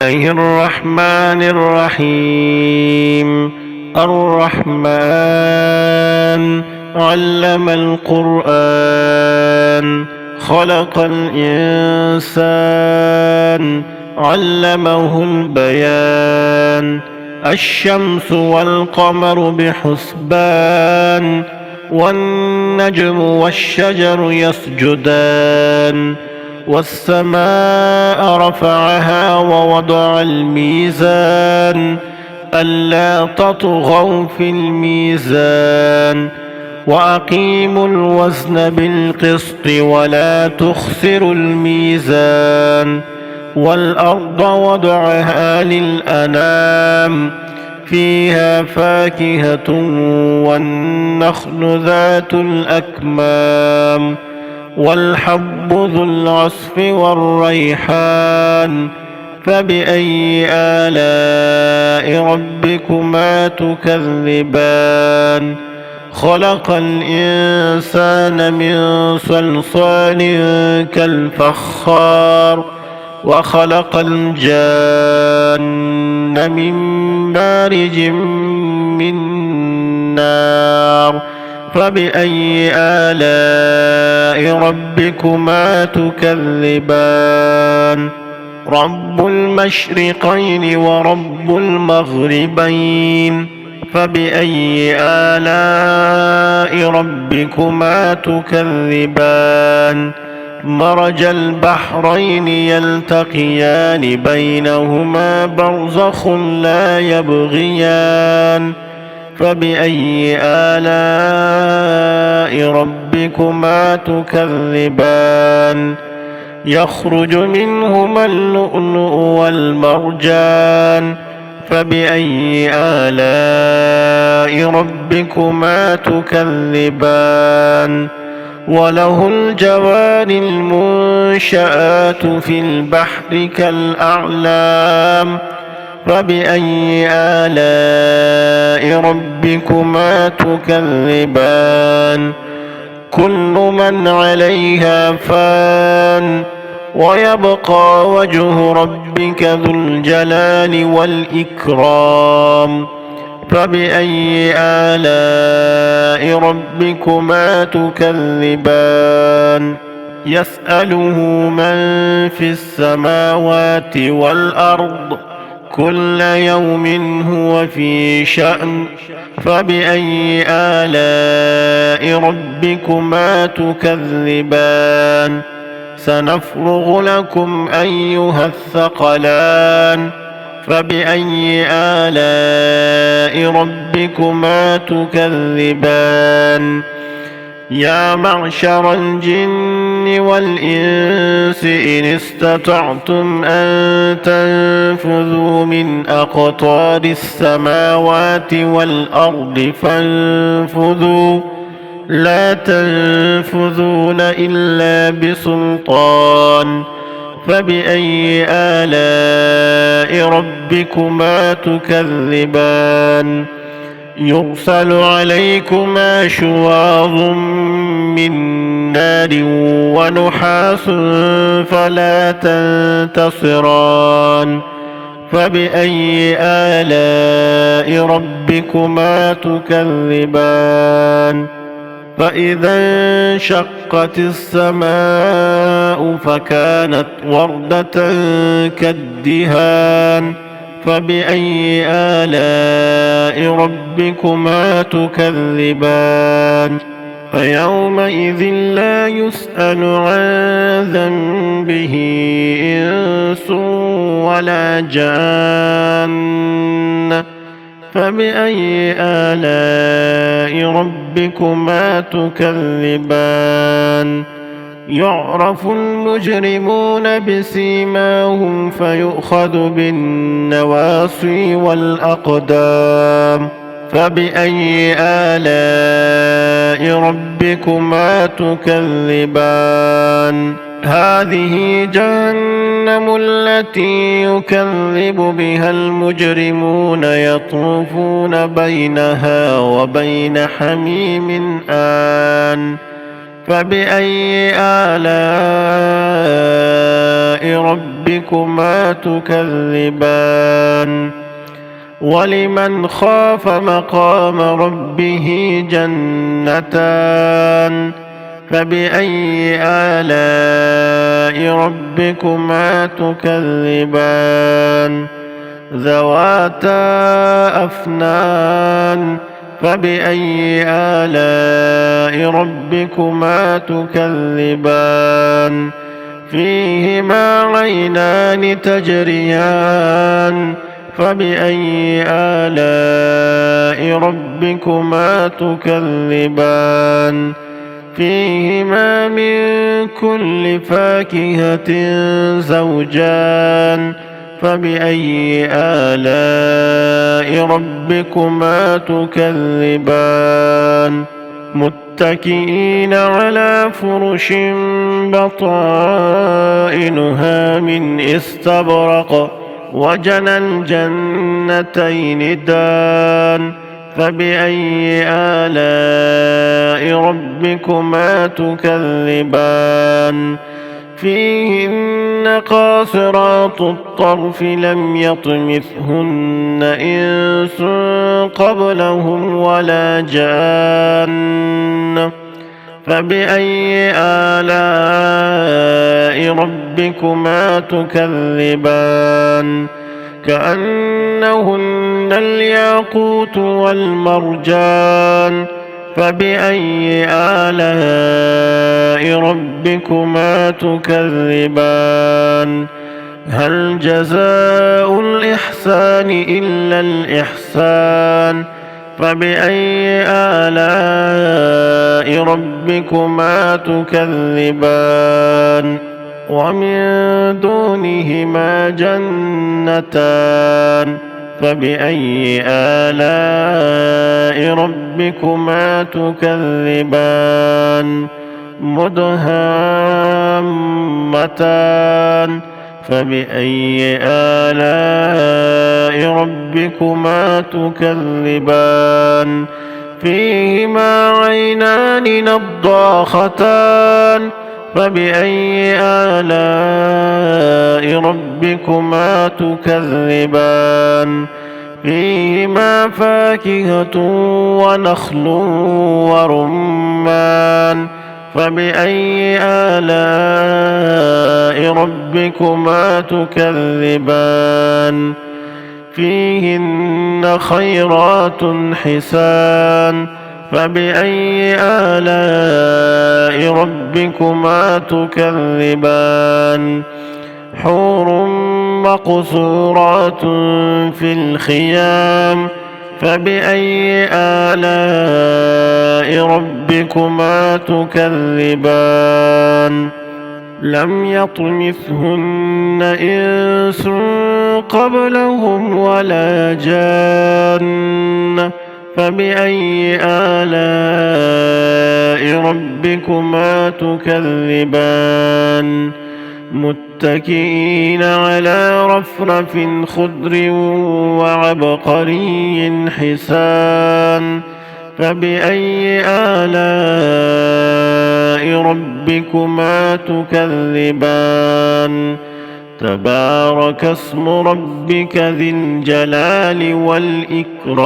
الله الرحمن الرحيم. الرحمن علم القرآن، خلق الإنسان، علمه البيان. الشمس والقمر بحسبان، والنجم والشجر يسجدان. والسماء رفعها ووضع الميزان، ألا تطغوا في الميزان، وأقيموا الوزن بالقسط ولا تخسروا الميزان. والأرض وضعها للأنام، فيها فاكهة والنخل ذات الأكمام، والحب ذو العصف والريحان. فبأي آلاء ربكما تكذبان؟ خلق الإنسان من صلصال كالفخار، وخلق الجان من مارج من نار. فبأي آلاء ربكما تكذبان؟ رب المشرقين ورب المغربين. فبأي آلاء ربكما تكذبان؟ مرج البحرين يلتقيان، بينهما برزخ لا يبغيان. فبأي آلاء ربكما تكذبان؟ يخرج منهما اللؤلؤ والمرجان. فبأي آلاء ربكما تكذبان؟ وله الجوار المنشآت في البحر كالأعلام. فبأي آلاء ربكما تكذبان؟ كل من عليها فان، ويبقى وجه ربك ذو الجلال والإكرام. فبأي آلاء ربكما تكذبان؟ يسأله من في السماوات والأرض، كل يوم هو في شأن. فبأي آلاء ربكما تكذبان؟ سنفرغ لكم أيها الثقلان. فبأي آلاء ربكما تكذبان؟ يا معشر الجن والإنس إن استطعتم أن تنفذوا من أقطار السماوات والأرض فانفذوا، لا تنفذون إلا بسلطان. فبأي آلاء ربكما تكذبان؟ يرسل عليكما شواظ من نار ونحاس فلا تنتصران. فبأي آلاء ربكما تكذبان؟ فإذا انشقت السماء فكانت وردة كالدهان. فبأي آلاء ربكما تكذبان؟ فيومئذ لا يسأل عن ذنبه إنس ولا جان. فبأي آلاء ربكما تكذبان؟ يعرف المجرمون بسيماهم فيؤخذ بالنواصي والأقدام. فبأي آلاء ربكما تكذبان؟ هذه جهنم التي يكذب بها المجرمون، يطوفون بينها وبين حميم آن. فبأي آلاء ربكما ربكما تكذبان ولمن خاف مقام ربه جنتان فبأي آلاء ربكما تكذبان ذواتا أفنان فبأي آلاء ربكما تكذبان فيهما عينان تجريان فبأي آلاء ربكما تكذبان فيهما من كل فاكهة زوجان فبأي آلاء ربكما تكذبان متكئين على فرش بطائنها من استبرق وجنى الجنتين دان فبأي آلاء ربكما تكذبان فيهن قاصرات الطرف لم يطمثهن إنس قبلهم ولا جان فبأي آلاء ربكما تكذبان كأنهن الياقوت والمرجان فبأي آلاء ربكما تكذبان هل جزاء الإحسان إلا الإحسان فبأي آلاء ربكما تكذبان ومن دونهما جنتان فبأي آلاء ربكما تكذبان مدهامتان فبأي آلاء ربكما تكذبان فيهما عينان نضاختان فبأي آلاء ربكما تكذبان فيهما فاكهة ونخل ورمان فبأي آلاء ربكما تكذبان فيهن خيرات حسان فبأي آلاء ربكما تكذبان حور مقصورات في الخيام فبأي آلاء ربكما تكذبان لم يطمثهن إنس قبلهم ولا جان فبأي آلاء ربكما تكذبان متكئين على رفرف خضر وعبقري حسان فبأي آلاء ربكما تكذبان تبارك اسم ربك ذي الجلال والإكرام